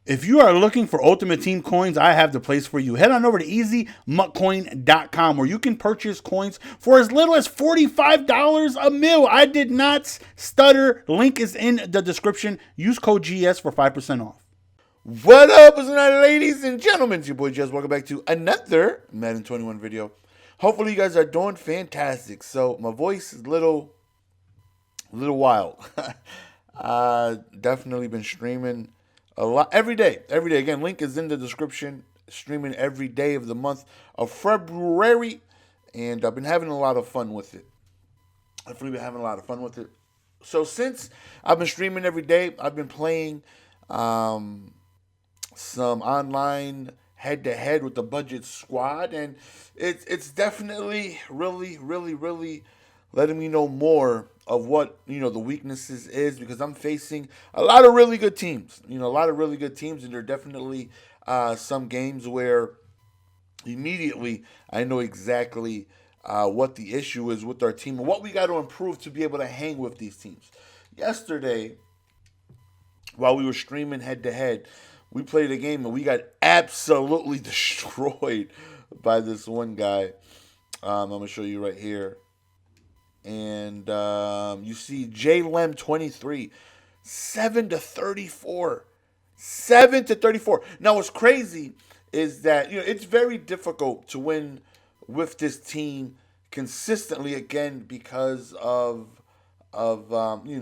If you are looking for Ultimate Team coins, I have the place for you. Head on over to easymuckcoin.com where you can purchase coins for as little as $45 a mil. I did not stutter. Link is in the description. Use code GS for 5% off. What up, ladies and gentlemen? It's your boy Jez. Welcome back to another Madden 21 video. Hopefully you guys are doing fantastic. So my voice is a little wild. Definitely been streaming a lot every day. Again, link is in the description. Streaming every day of the month of February, and I've been having a lot of fun with it. So since I've been streaming every day, I've been playing some online head-to-head with the budget squad, and it's definitely really letting me know more of what the weaknesses is, because I'm facing a lot of really good teams. And there are definitely some games where immediately I know exactly what the issue is with our team and what we got to improve to be able to hang with these teams. Yesterday, while we were streaming head-to-head, we played a game and we got absolutely destroyed by this one guy. I'm going to show you right here. And you see J-Lem 23, 7-34. 7-34. Now, what's crazy is that it's very difficult to win with this team consistently, again, because of we're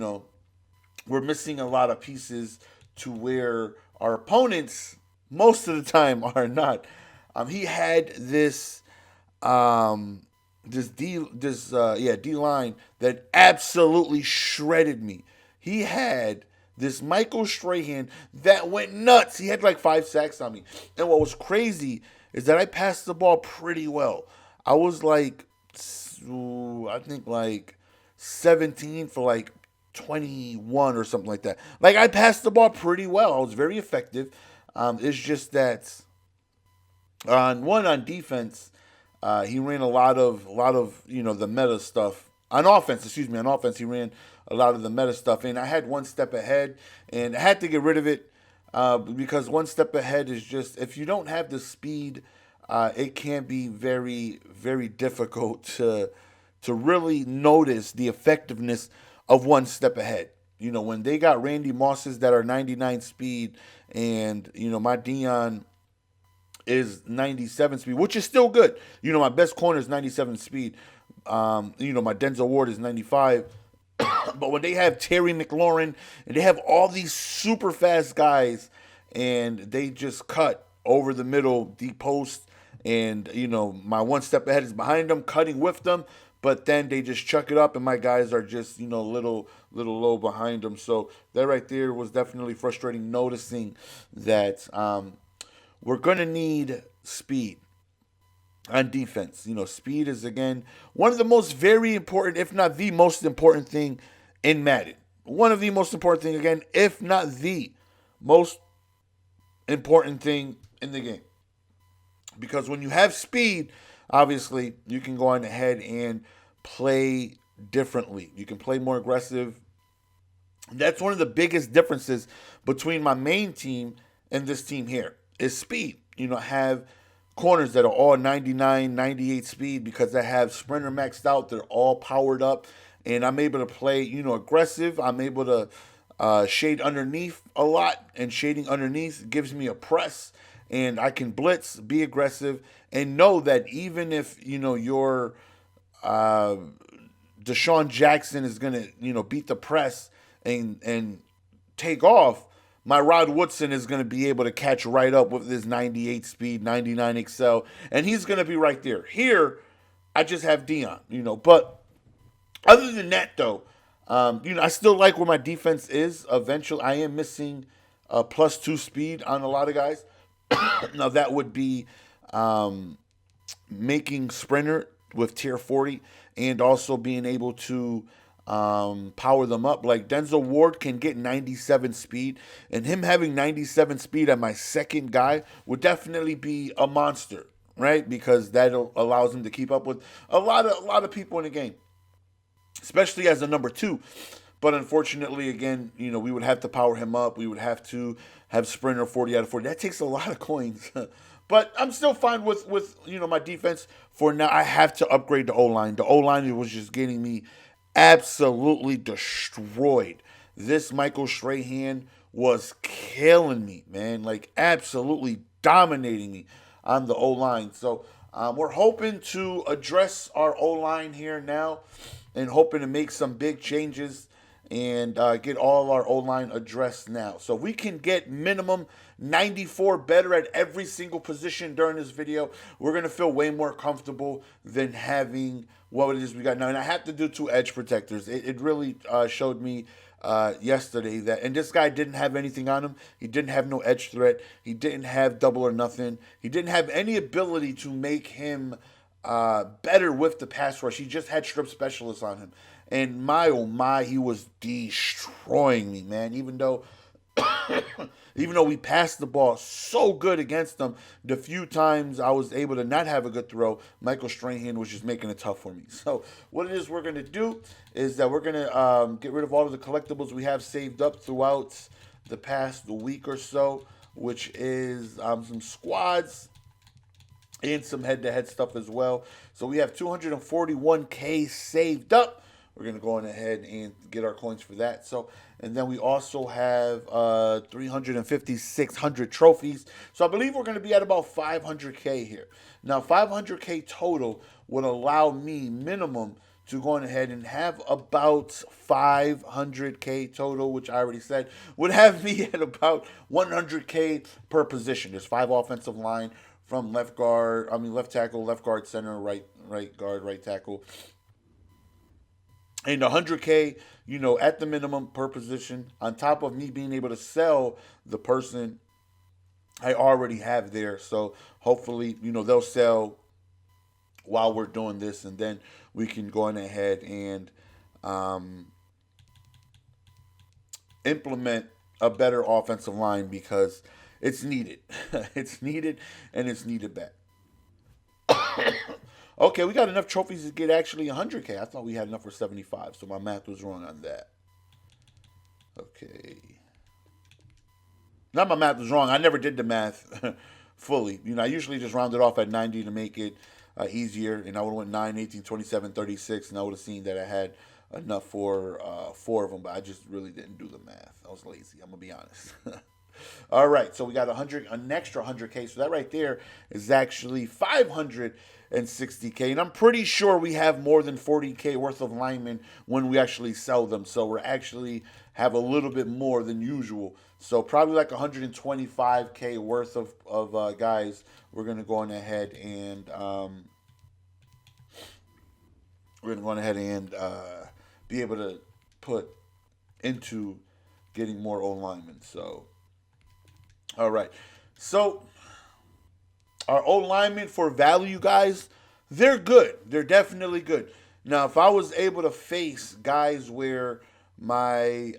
missing a lot of pieces to where our opponents most of the time are not. He had this D line that absolutely shredded me. He had this Michael Strahan that went nuts. He had like 5 sacks on me. And what was crazy is that I passed the ball pretty well. I was like, I think like 17 for like 21 or something like that. Like, I passed the ball pretty well. I was very effective. It's just that on defense, he ran a lot of the meta stuff. On offense, he ran a lot of the meta stuff, and I had one step ahead, and I had to get rid of it because one step ahead is just, if you don't have the speed, it can be very difficult to really notice the effectiveness of one step ahead. When they got Randy Mosses that are 99 speed, and my Dion is 97 speed, which is still good. My best corner is 97 speed. My Denzel Ward is 95. But when they have Terry McLaurin and they have all these super fast guys, and they just cut over the middle, deep post, and my one step ahead is behind them, cutting with them, but then they just chuck it up, and my guys are just little low behind them. So that right there was definitely frustrating, noticing that we're gonna need speed on defense. Speed is, again, one of the most very important, if not the most important thing in Madden. One of the most important thing, again, if not the most important thing in the game. Because when you have speed, obviously, you can go on ahead and play differently. You can play more aggressive. That's one of the biggest differences between my main team and this team here, is speed. Have corners that are all 99, 98 speed, because I have sprinter maxed out. They're all powered up, and I'm able to play, aggressive. I'm able to shade underneath a lot, and shading underneath gives me a press, and I can blitz, be aggressive, and know that even if your Deshaun Jackson is gonna beat the press and take off, my Rod Woodson is going to be able to catch right up with this 98 speed, 99 excel, and he's going to be right there. Here, I just have Dion, But other than that, though, I still like where my defense is. Eventually, I am missing +2 speed on a lot of guys. Now, that would be making sprinter with tier 40, and also being able to power them up. Like, Denzel Ward can get 97 speed, and him having 97 speed on my second guy would definitely be a monster, right? Because that allows him to keep up with a lot of people in the game, especially as a number 2. But unfortunately, again, we would have to power him up. We would have to have Sprinter 40 out of 40. That takes a lot of coins. But I'm still fine with my defense for now. I have to upgrade the O-line. The O-line was just getting me absolutely destroyed. This Michael Strahan was killing me, man. Like, absolutely dominating me on the O-line. So we're hoping to address our O-line here now and hoping to make some big changes and get all our O-line addressed now. So if we can get minimum 94 better at every single position during this video, we're going to feel way more comfortable than having what it is we got now. And I have to do 2 edge protectors. It really showed me yesterday that, and this guy didn't have anything on him. He didn't have no edge threat. He didn't have double or nothing. He didn't have any ability to make him better with the pass rush. He just had strip specialists on him. And my, oh my, he was destroying me, man. Even though we passed the ball so good against them, the few times I was able to not have a good throw, Michael Strahan was just making it tough for me. So what it is we're going to do is that we're going to get rid of all of the collectibles we have saved up throughout the past week or so, which is some squads and some head-to-head stuff as well. So we have 241K saved up. We're going to go on ahead and get our coins for that. So, and then we also have 356 trophies. So I believe we're going to be at about 500K here. Now, 500K total would allow me minimum to go on ahead and have about 500K total, which I already said, would have me at about 100K per position. There's 5 offensive line from left tackle, left guard, center, right guard, right tackle. And 100K, at the minimum per position, on top of me being able to sell the person I already have there. So hopefully, they'll sell while we're doing this, and then we can go on ahead and implement a better offensive line because it's needed. It's needed, and it's needed bad. Okay, we got enough trophies to get actually 100K. I thought we had enough for 75, so my math was wrong on that. Okay. Not my math was wrong. I never did the math fully. I usually just round it off at 90 to make it easier. And I would have went 9, 18, 27, 36, and I would have seen that I had enough for 4 of them, but I just really didn't do the math. I was lazy, I'm going to be honest. All right, so we got an extra 100K. So that right there is actually 560K. And I'm pretty sure we have more than 40K worth of linemen when we actually sell them. So we're actually have a little bit more than usual. So probably like 125K worth of guys. We're going to go on ahead and be able to put into getting more O linemen. So, all right. So, our O linemen for value, guys, they're good. They're definitely good. Now, if I was able to face guys where my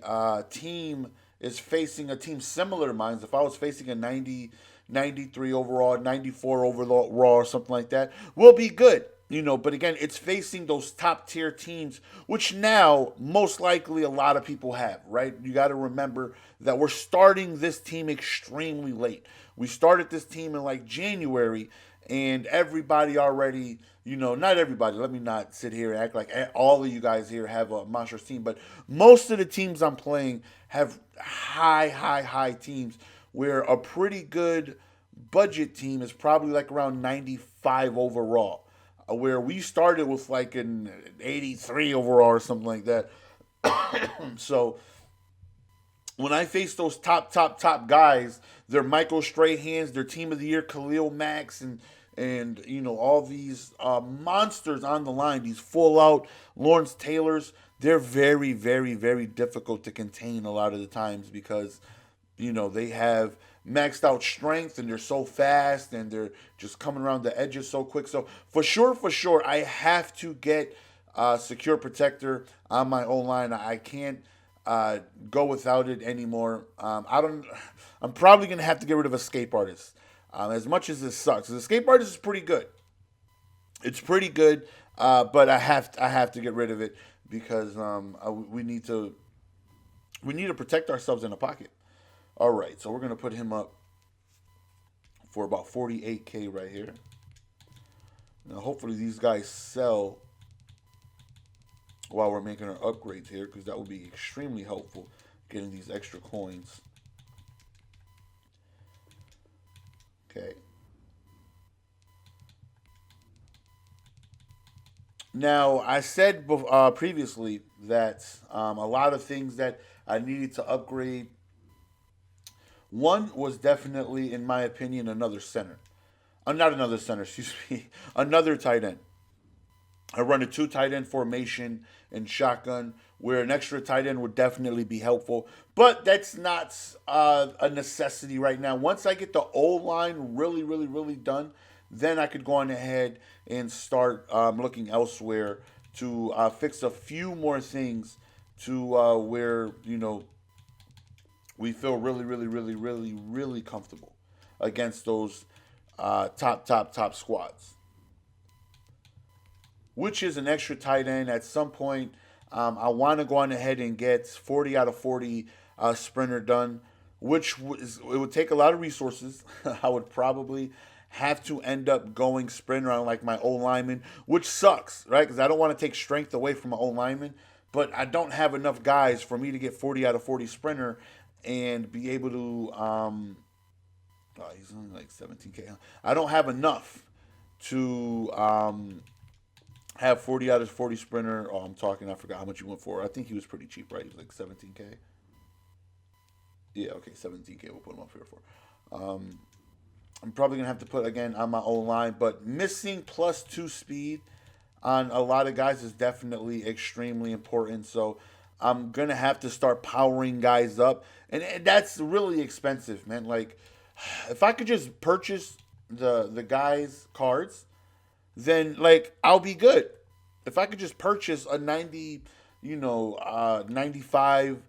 team is facing a team similar to mine, if I was facing a 90, 93 overall, 94 overall, or something like that, we'll be good. But again, it's facing those top tier teams, which now most likely a lot of people have, right? You got to remember that we're starting this team extremely late. We started this team in like January, and everybody already, not everybody, let me not sit here and act like all of you guys here have a monstrous team, but most of the teams I'm playing have high teams where a pretty good budget team is probably like around 95 overall. Where we started with like an 83 overall or something like that. So when I face those top guys, they're Michael Strahans, their team of the year, Khalil Max, and all these monsters on the line, these full out Lawrence Taylors, they're very, very, very difficult to contain a lot of the times because they have maxed out strength and they're so fast and they're just coming around the edges so quick. So for sure, I have to get secure protector on my O-line. I can't go without it anymore. I'm probably gonna have to get rid of escape artist. As much as this sucks, the escape artist is pretty good. It's pretty good, but I have to get rid of it because we need to We need to protect ourselves in the pocket. All right, so we're going to put him up for about 48K right here. Now, hopefully these guys sell while we're making our upgrades here, because that would be extremely helpful, getting these extra coins. Okay. Now, I said previously that a lot of things that I needed to upgrade. One was definitely, in my opinion, another center. Not another center, excuse me. Another tight end. I run a 2 tight end formation in shotgun, where an extra tight end would definitely be helpful. But that's not a necessity right now. Once I get the O-line really done, then I could go on ahead and start looking elsewhere to fix a few more things to where, you know, we feel really comfortable against those top squads. Which is an extra tight end. At some point, I want to go on ahead and get 40 out of 40 sprinter done, which it would take a lot of resources. I would probably have to end up going sprinter on like my O-lineman, which sucks, right? Because I don't want to take strength away from my O-lineman, but I don't have enough guys for me to get 40 out of 40 sprinter and be able to, he's only like 17K. I don't have enough to have 40 out of 40 sprinter. Oh, I forgot how much he went for. I think he was pretty cheap, right? He was like 17K. Yeah, okay, 17K we'll put him up here for. I'm probably going to have to put, again, on my own line, but missing +2 speed on a lot of guys is definitely extremely important. So I'm going to have to start powering guys up. And that's really expensive, man. Like, if I could just purchase the guys' cards, then, like, I'll be good. If I could just purchase a 90, 95,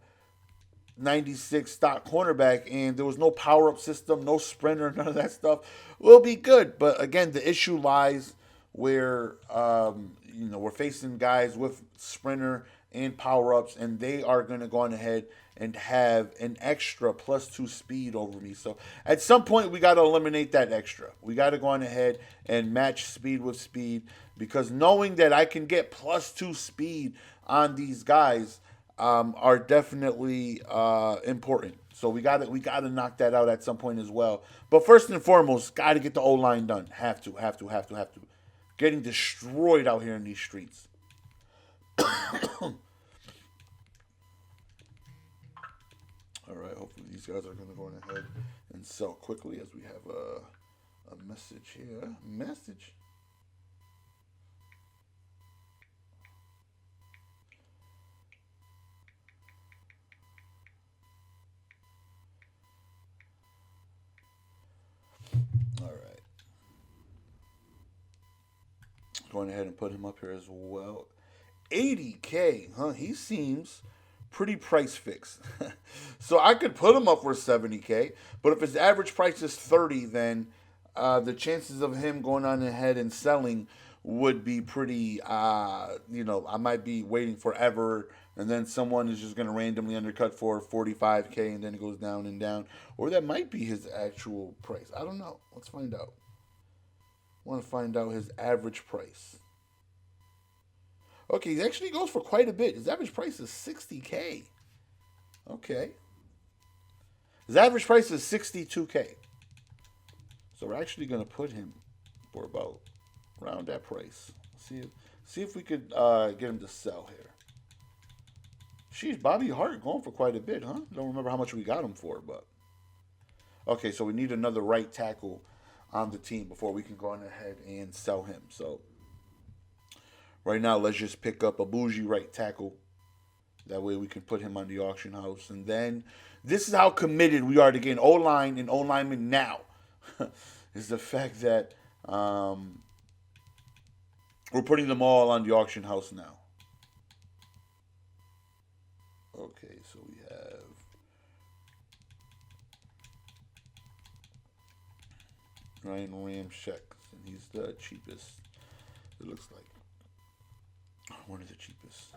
96 stock cornerback and there was no power-up system, no sprinter, none of that stuff, we'll be good. But, again, the issue lies where, we're facing guys with sprinter and power-ups, and they are going to go on ahead and have an extra +2 speed over me. So at some point, we got to eliminate that extra. We got to go on ahead and match speed with speed, because knowing that I can get +2 speed on these guys are definitely important. So we got to knock that out at some point as well. But first and foremost, got to get the O-line done. Have to. Getting destroyed out here in these streets. All right, hopefully these guys are going to go ahead and sell quickly, as we have a message here. Message. All right. Going ahead and put him up here as well. 80K, huh? He seems pretty price fixed. So I could put him up for 70K, but if his average price is 30, then the chances of him going on ahead and selling would be pretty, I might be waiting forever, and then someone is just going to randomly undercut for 45K, and then it goes down and down. Or that might be his actual price. I don't know. Let's find out. I want to find out his average price. Okay, he actually goes for quite a bit. His average price is 60K. Okay. His average price is 62K. So we're actually going to put him for about around that price. See if we could get him to sell here. Sheesh, Bobby Hart going for quite a bit, huh? Don't remember how much we got him for, but. Okay, so we need another right tackle on the team before we can go on ahead and sell him. So right now, let's just pick up a bougie right tackle. That way we can put him on the auction house. And then this is how committed we are to getting O-line and O-lineman now. Is the fact that we're putting them all on the auction house now. Okay, so we have Ryan Ramczyk, and he's the cheapest, it looks like. One of the cheapest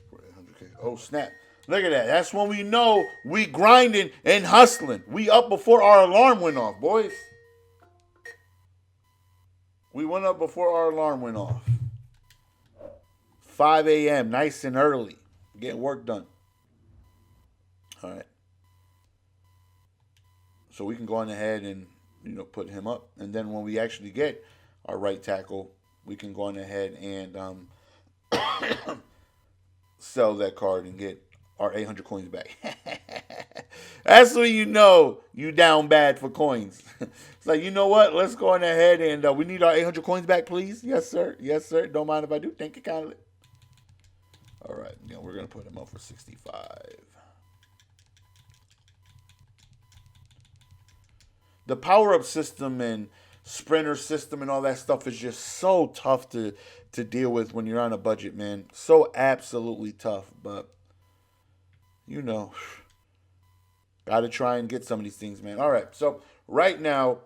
for 800K. Oh, snap. Look at that. That's when we know we grinding and hustling. We up before our alarm went off, boys. We went up before our alarm went off. 5 a.m. Nice and early. Getting work done. All right. So we can go on ahead and put him up, and then when we actually get our right tackle, we can go on ahead and sell that card and get our 800 coins back. That's when you know you down bad for coins. It's like, you know what? Let's go on ahead and we need our 800 coins back, please. Yes, sir. Yes, sir. Don't mind if I do. Thank you kindly. All right. We're going to put him up for 65. The power-up system and sprinter system and all that stuff is just so tough to deal with when you're on a budget, man. So absolutely tough. But, got to try and get some of these things, man. All right. So right now,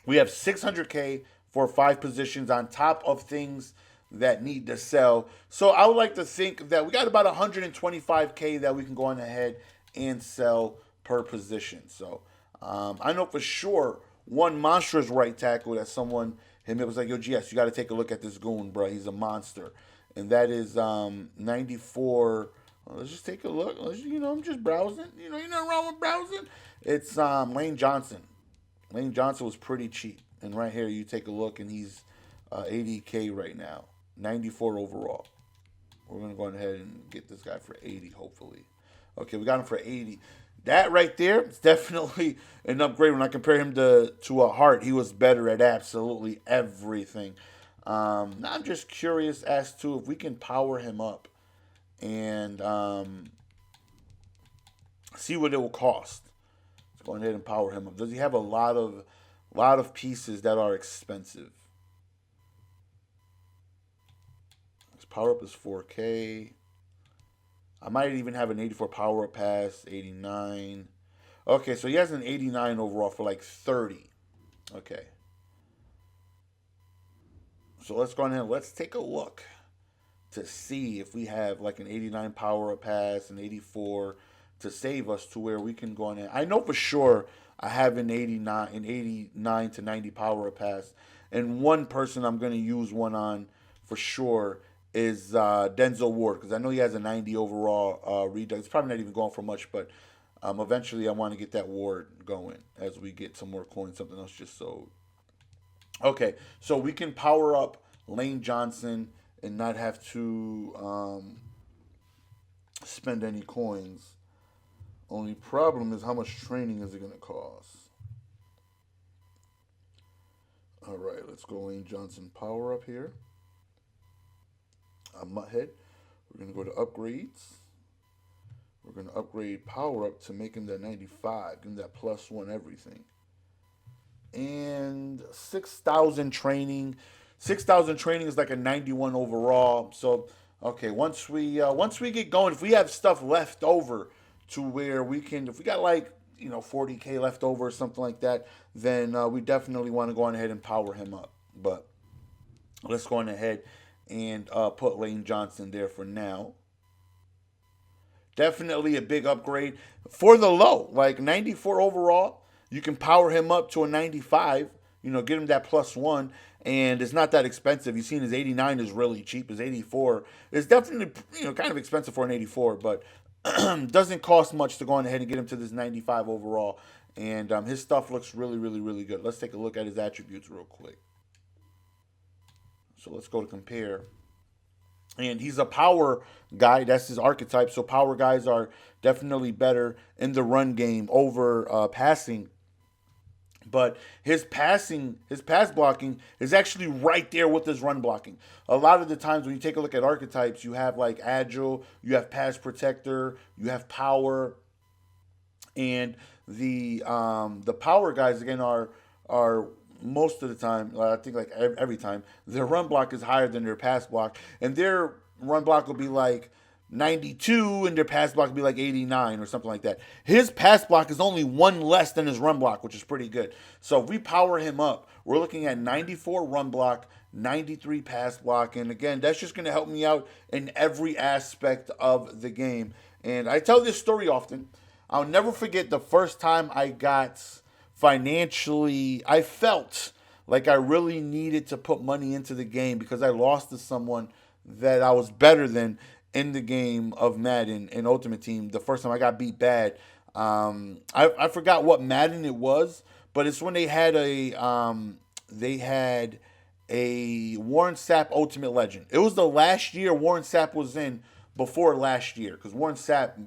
we have 600K for 5 positions on top of things that need to sell. So I would like to think that we got about 125K that we can go on ahead and sell per position. So I know for sure one monstrous right tackle that someone hit me up was like, yo, GS, you got to take a look at this goon, bro. He's a monster. And that is 94. Well, let's just take a look. I'm just browsing. You're not wrong with browsing. It's Lane Johnson. Lane Johnson was pretty cheap. And right here, you take a look, and he's 80K right now. 94 overall. We're going to go ahead and get this guy for 80, hopefully. Okay, we got him for 80. That right there is definitely an upgrade. When I compare him to a Hart, he was better at absolutely everything. Now I'm just curious as to if we can power him up and see what it will cost. Let's go ahead and power him up. Does he have a lot of pieces that are expensive? His power up is 4K. I might even have an 84 power up pass, 89. Okay, so he has an 89 overall for like 30. Okay. So let's go ahead and let's take a look to see if we have like an 89 power up pass, an 84 to save us to where we can go on. I know for sure I have an 89 to 90 power up pass, and one person I'm going to use one on for sure is Denzel Ward, because I know he has a 90 overall redux. It's probably not even going for much, but eventually I want to get that Ward going as we get some more coins. Something else just sold. Okay, so we can power up Lane Johnson and not have to spend any coins. Only problem is how much training is it going to cost? All right, let's go Lane Johnson power up here. Mutthead. We're going to go to upgrades. We're going to upgrade power up to make him that 95. Give him that +1 everything. And 6,000 training. 6,000 training is like a 91 overall. So, okay, once we get going, if we have stuff left over to where we can, if we got like, 40K left over or something like that, then we definitely want to go on ahead and power him up. But let's go on ahead and put Lane Johnson there for now. Definitely a big upgrade for the low, like 94 overall. You can power him up to a 95, get him that +1, and it's not that expensive. You've seen his 89 is really cheap. His 84 is definitely, kind of expensive for an 84, but doesn't cost much to go on ahead and get him to this 95 overall. And his stuff looks really, really, really good. Let's take a look at his attributes real quick. So let's go to compare. And he's a power guy. That's his archetype. So power guys are definitely better in the run game over passing. But his pass blocking is actually right there with his run blocking. A lot of the times when you take a look at archetypes, you have like agile, you have pass protector, you have power, and the power guys again are most of the time, I think like every time, their run block is higher than their pass block, and their run block will be like 92 and their pass block will be like 89 or something like that. His pass block is only one less than his run block, which is pretty good. So if we power him up, we're looking at 94 run block, 93 pass block, and again, that's just going to help me out in every aspect of the game. And I tell this story often. I'll never forget the first time I got financially, I felt like I really needed to put money into the game because I lost to someone that I was better than in the game of Madden and Ultimate Team. The first time I got beat bad, I forgot what Madden it was, but it's when they had a Warren Sapp Ultimate Legend. It was the last year Warren Sapp was in before last year because Warren Sapp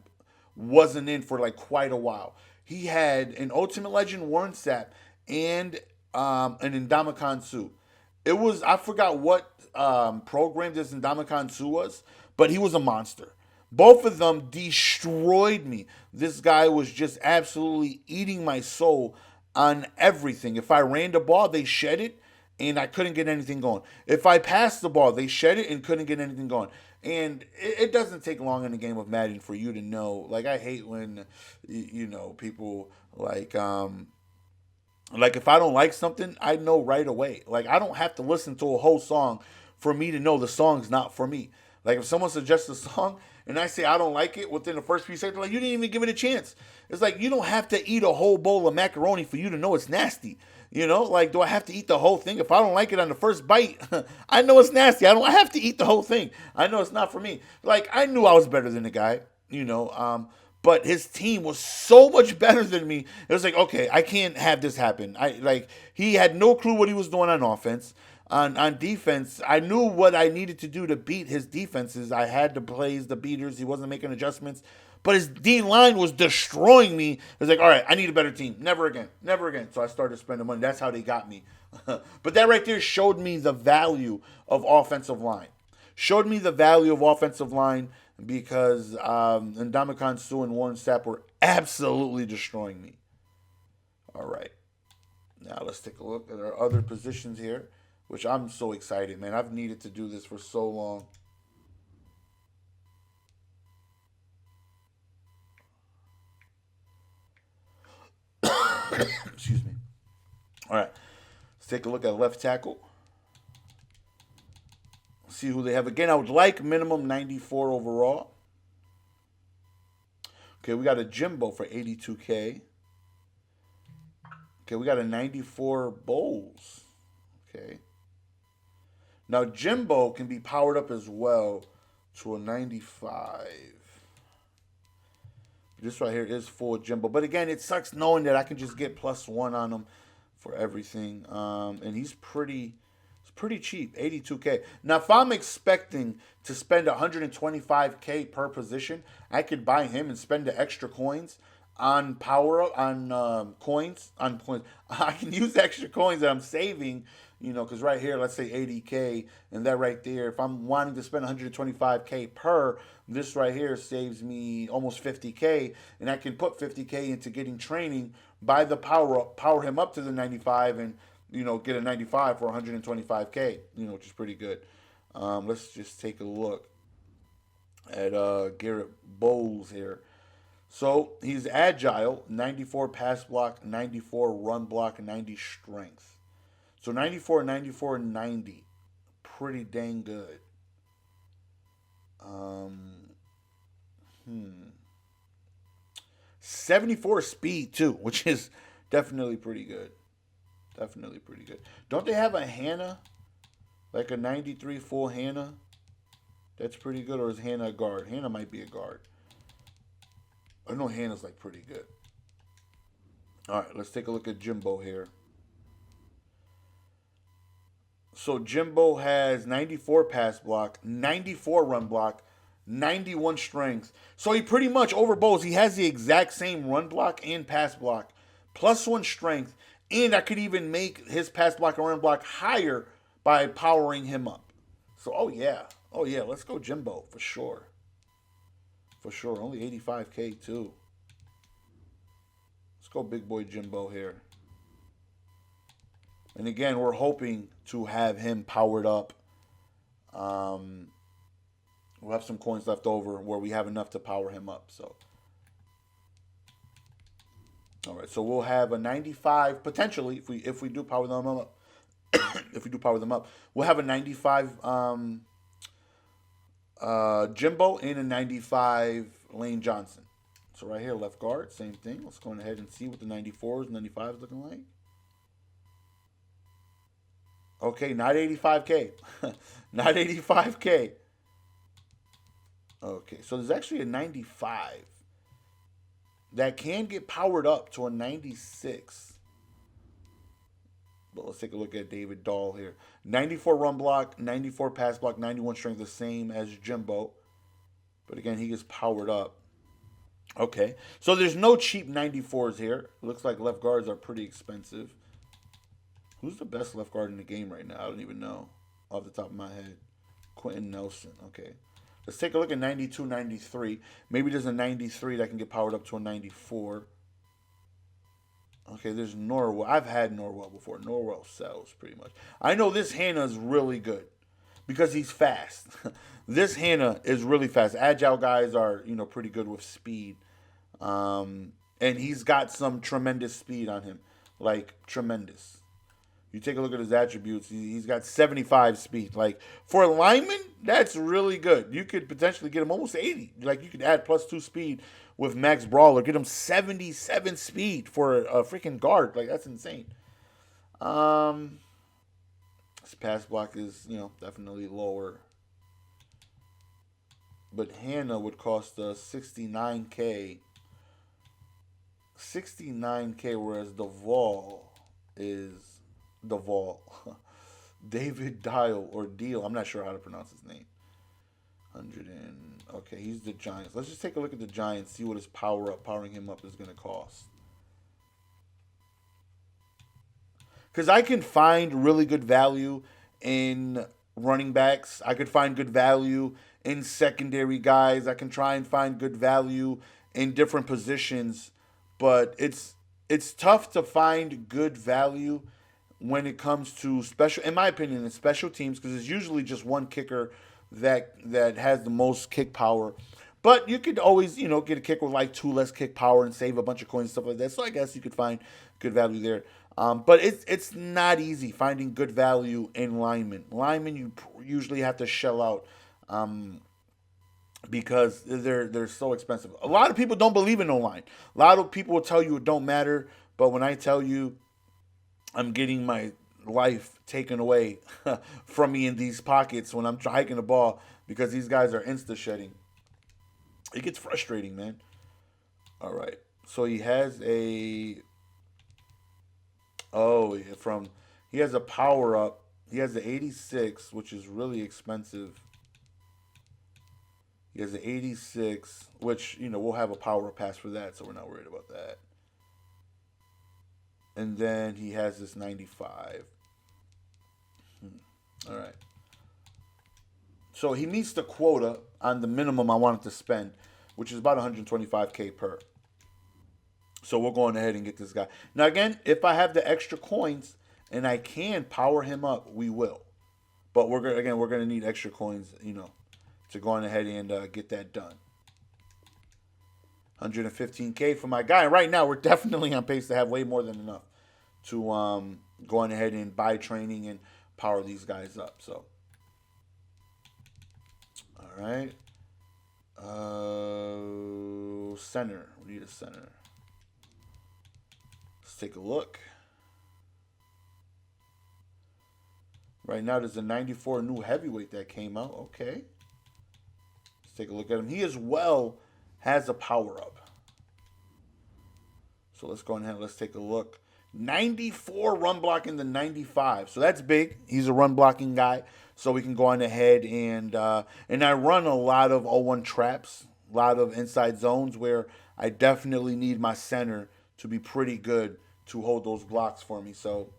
wasn't in for like quite a while. He had an Ultimate Legend Warren Sapp and an Indamicon Sue. It was I forgot what program this Indamicon Sue was, but he was a monster. Both of them destroyed me. This guy was just absolutely eating my soul on everything. If I ran the ball, they shed it and I couldn't get anything going. If I passed the ball, they shed it and couldn't get anything going. And it doesn't take long in the game of Madden for you to know. Like I hate when people like if I don't like something, I know right away. Like I don't have to listen to a whole song for me to know the song's not for me. Like if someone suggests a song and I say I don't like it within the first few seconds, like you didn't even give it a chance. It's like you don't have to eat a whole bowl of macaroni for you to know it's nasty. Like do I have to eat the whole thing? If I don't like it on the first bite, I know it's nasty. I have to eat the whole thing. I know it's not for me. Like I knew I was better than the guy, but his team was so much better than me. It was like, okay, I can't have this happen. He had no clue what he was doing on offense. On defense, I knew what I needed to do to beat his defenses. I had the plays, the beaters. He wasn't making adjustments. But his D line was destroying me. It was like, all right, I need a better team. Never again. Never again. So I started spending money. That's how they got me. But that right there showed me the value of offensive line. Showed me the value of offensive line because Ndamukong Suh and Warren Sapp were absolutely destroying me. All right. Now let's take a look at our other positions here, which I'm so excited, man. I've needed to do this for so long. Excuse me. All right. Let's take a look at left tackle. See who they have. Again, I would like minimum 94 overall. Okay, we got a Jimbo for 82K. Okay, we got a 94 Bowles. Okay. Now, Jimbo can be powered up as well to a 95. This right here is full Jimbo. But again, it sucks knowing that I can just get +1 on him for everything. And he's pretty cheap, 82K. Now, if I'm expecting to spend 125K per position, I could buy him and spend the extra coins on coins. I can use the extra coins that I'm saving, because right here, let's say 80K, and that right there, if I'm wanting to spend 125K per, this right here saves me almost 50K, and I can put 50K into getting training, buy the power him up to the 95, and get a 95 for 125K, which is pretty good. Let's just take a look at Garrett Bowles here. So he's agile, 94 pass block, 94 run block, 90 strength. So 94, 94, 90. Pretty dang good. 74 speed too, which is definitely pretty good. Definitely pretty good. Don't they have a Hannah? Like a 93 full Hannah? That's pretty good. Or is Hannah a guard? Hannah might be a guard. I know Hannah's like pretty good. All right, let's take a look at Jimbo here. So Jimbo has 94 pass block, 94 run block, 91 strength. So he pretty much over Bowles, he has the exact same run block and pass block, +1 strength, and I could even make his pass block and run block higher by powering him up. So oh yeah, let's go Jimbo for sure. For sure, only 85K too. Let's go big boy Jimbo here. And again, we're hoping to have him powered up. We'll have some coins left over where we have enough to power him up. So, all right. So we'll have a 95 potentially if we do power them up. If we do power them up, we'll have a 95 Jimbo and a 95 Lane Johnson. So right here, left guard, same thing. Let's go ahead and see what the 94s, 95s looking like. Okay, not 85K. Not 85K. Okay, so there's actually a 95 that can get powered up to a 96. But let's take a look at David Dahl here. 94 run block, 94 pass block, 91 strength, the same as Jimbo. But again, he gets powered up. Okay, so there's no cheap 94s here. Looks like left guards are pretty expensive. Who's the best left guard in the game right now? I don't even know off the top of my head. Quentin Nelson. Okay. Let's take a look at 92, 93. Maybe there's a 93 that can get powered up to a 94. Okay, there's Norwell. I've had Norwell before. Norwell sells pretty much. I know this Hannah is really good because he's fast. This Hannah is really fast. Agile guys are, pretty good with speed. And he's got some tremendous speed on him. Like, tremendous. You take a look at his attributes. He's got 75 speed. Like, for a lineman, that's really good. You could potentially get him almost 80. Like, you could add +2 speed with Max Brawler. Get him 77 speed for a freaking guard. Like, that's insane. His pass block is, definitely lower. But Hannah would cost us 69K. 69K, whereas Duvall is Duvall. David Dial or Deal. I'm not sure how to pronounce his name. 100 and okay, he's the Giants. Let's just take a look at the Giants, see what his powering him up is going to cost. Because I can find really good value in running backs. I could find good value in secondary guys. I can try and find good value in different positions, but it's tough to find good value when it comes to special, in my opinion, in special teams, because it's usually just one kicker that has the most kick power. But you could always, get a kick with like 2 less kick power and save a bunch of coins and stuff like that. So I guess you could find good value there. But it's not easy finding good value in linemen. Linemen, you usually have to shell out because they're so expensive. A lot of people don't believe in O-line. A lot of people will tell you it don't matter. But when I tell you I'm getting my life taken away from me in these pockets when I'm hiking the ball because these guys are insta-shedding, it gets frustrating, man. All right. So he has a... Oh, he has a power up. He has the 86, which is really expensive. He has the 86, which, we'll have a power up pass for that, so we're not worried about that. And then he has this 95. All right. So he meets the quota on the minimum I wanted to spend, which is about 125K per. So we're going ahead and get this guy. Now, again, if I have the extra coins and I can power him up, we will. But we're going to need extra coins, to go on ahead and get that done. 115K for my guy. And right now, we're definitely on pace to have way more than enough to go on ahead and buy training and power these guys up. So, all right. Center. We need a center. Let's take a look. Right now, there's a 94 new heavyweight that came out. Okay. Let's take a look at him. He as well has a power up. So let's go ahead. Let's take a look. 94 run blocking the 95. So that's big. He's a run blocking guy. So we can go on ahead and I run a lot of 0-1 traps, a lot of inside zones where I definitely need my center to be pretty good to hold those blocks for me. So,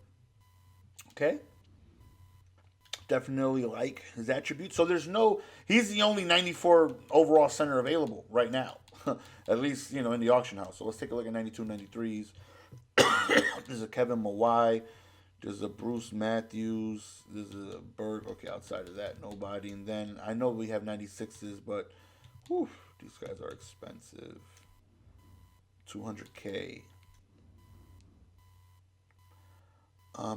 okay. Definitely like his attributes. So he's the only 94 overall center available right now. At least, in the auction house. So let's take a look at 92, 93s. There's a Kevin Mawai. There's a Bruce Matthews. There's a Berg. Okay, outside of that, nobody. And then I know we have 96s, but whew, these guys are expensive. 200K.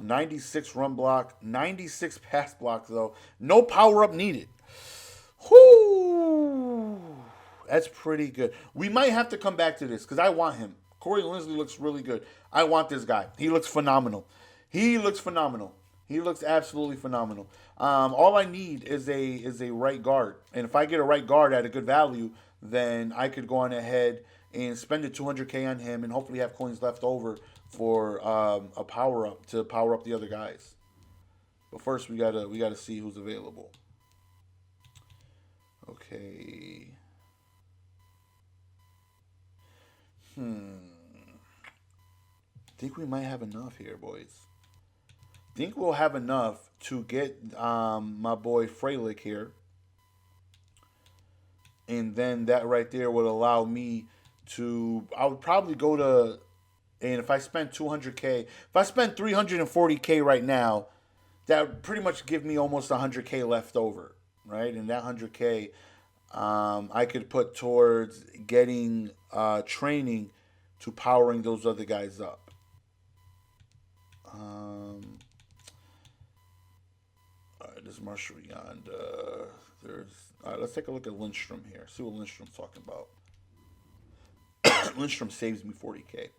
96 run block, 96 pass block though. No power up needed. Whoo! That's pretty good. We might have to come back to this because I want him. Corey Linsley looks really good. I want this guy. He looks phenomenal. He looks phenomenal. He looks absolutely phenomenal. All I need is a right guard, and if I get a right guard at a good value, then I could go on ahead and spend the 200K on him, and hopefully have coins left over for a power up to power up the other guys. But first, we gotta see who's available. Okay. Think we might have enough here, boys. Think we'll have enough to get my boy Freilich here. And then that right there would allow me to, I would probably go to, and if I spend 200K, if I spend 340K right now, that would pretty much give me almost 100K left over, right? And that 100K, I could put towards getting training to powering those other guys up. All right, this Marshall Yond. All right, let's take a look at Lindstrom here. See what Lindstrom's talking about. Lindstrom saves me 40K.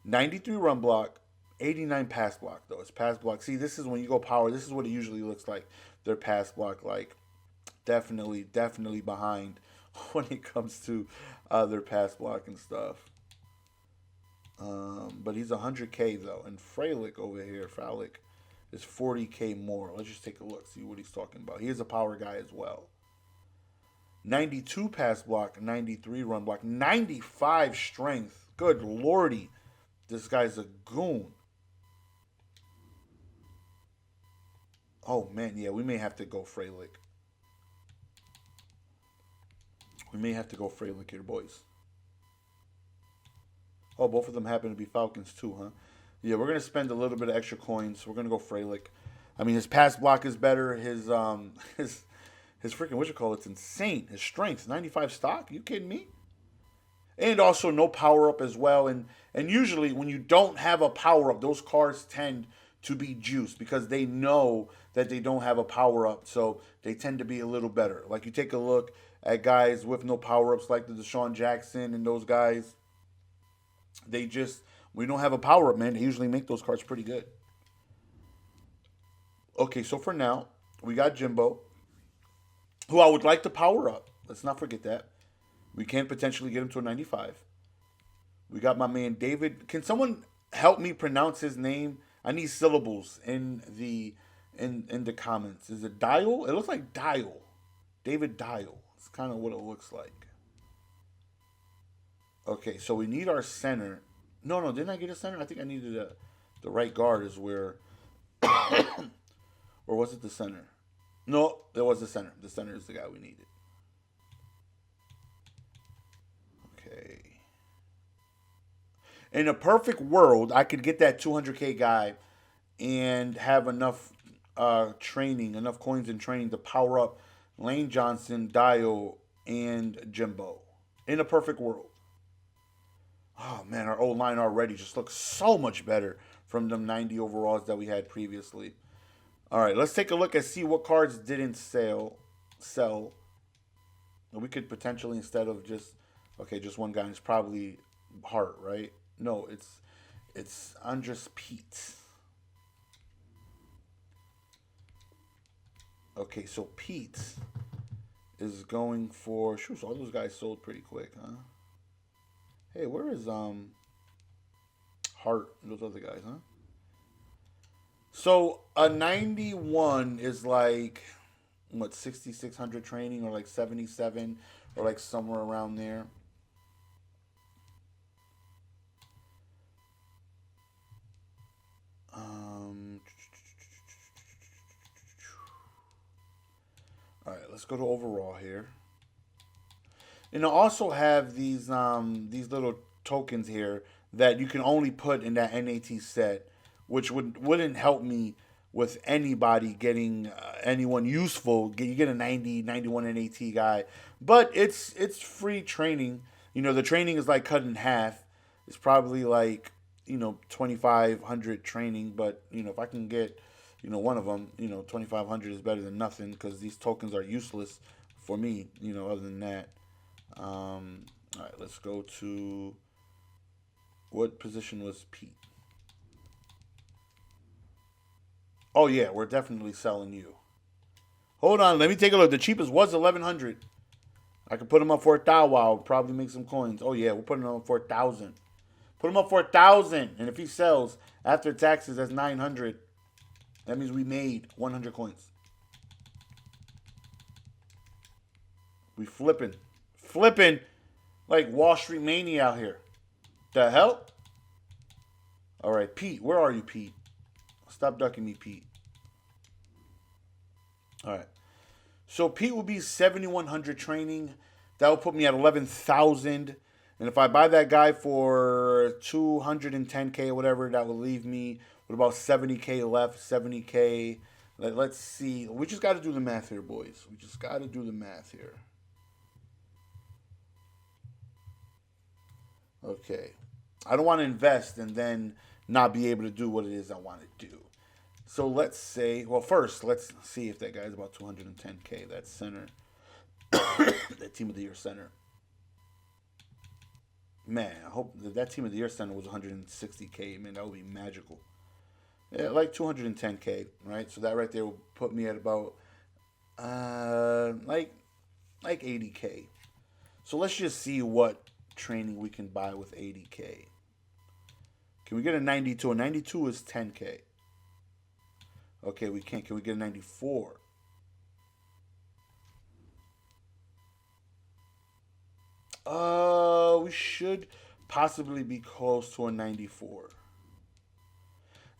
93 run block, 89 pass block, though. It's pass block. See, this is when you go power. This is what it usually looks like. Their pass block, like, definitely behind when it comes to their pass block and stuff. But he's 100K, though. And Freilich over here, Freilich, is 40K more. Let's just take a look, see what he's talking about. He is a power guy as well. 92 pass block, 93 run block, 95 strength. Good lordy. This guy's a goon. Oh, man, yeah, we may have to go Freilich. We may have to go Freilich here, boys. Oh, both of them happen to be Falcons too, huh? Yeah, we're going to spend a little bit of extra coins. We're going to go Freilich. I mean, his pass block is better. His freaking, it's insane. His strength, 95 stock. You kidding me? And also no power up as well. And usually when you don't have a power up, those cards tend to be juiced because they know that they don't have a power up. So they tend to be a little better. Like you take a look at guys with no power ups like the Deshaun Jackson and those guys. We don't have a power up, man. They usually make those cards pretty good. Okay, so for now, we got Jimbo, who I would like to power up. Let's not forget that. We can potentially get him to a 95. We got my man David. Can someone help me pronounce his name? I need syllables in the comments. Is it Dial? It looks like Dial. David Dial. It's kind of what it looks like. Okay, so we need our center. No, didn't I get a center? I think I needed the right guard is where, or was it the center? No, it was the center. The center is the guy we needed. Okay. In a perfect world, I could get that 200K guy and have enough training, enough coins and training to power up Lane Johnson, Dio, and Jimbo. In a perfect world. Oh, man, our old line already just looks so much better from them 90 overalls that we had previously. All right, let's take a look and see what cards didn't sell. We could potentially, instead of just one guy, it's probably Hart, right? No, it's Andres Pete. Okay, so Pete is going for, shoot, all those guys sold pretty quick, huh? Hey, where is Hart and those other guys, huh? So a 91 is like what, 6,600 training, or like 77, or like somewhere around there. All right, let's go to overall here. And I also have these little tokens here that you can only put in that NAT set, which wouldn't help me with anybody getting anyone useful. You get a 90, 91 NAT guy, but it's free training. You know, the training is like cut in half. It's probably like 2,500 training, but if I can get one of them, 2,500 is better than nothing because these tokens are useless for me. Other than that. All right, let's go to what position was Pete? Oh yeah, we're definitely selling you. Hold on, let me take a look. The cheapest was 1,100. I could put him up for 1,000. I'll probably make some coins. Oh yeah, we're putting him up for 1,000. Put him up for 1,000, and if he sells after taxes, that's 900. That means we made 100 coins. We flipping like Wall Street mania out here. The hell? All right, Pete, where are you, Pete? Stop ducking me, Pete. All right. So Pete will be 7,100 training. That will put me at 11,000. And if I buy that guy for 210K or whatever, that will leave me with about 70K left. 70K. Let's see. We just got to do the math here, boys. We just got to do the math here. Okay. I don't want to invest and then not be able to do what it is I want to do. So let's say, well, first, let's see if that guy's about 210K. That's center. That Team of the Year center. Man, I hope that Team of the Year center was 160K. Man, that would be magical. Yeah, like 210K, right? So that right there will put me at about like 80K. So let's just see what training we can buy with 80K. Can we get a 92? A 92 is 10K. Okay, we can't. Can we get a 94? We should possibly be close to a 94.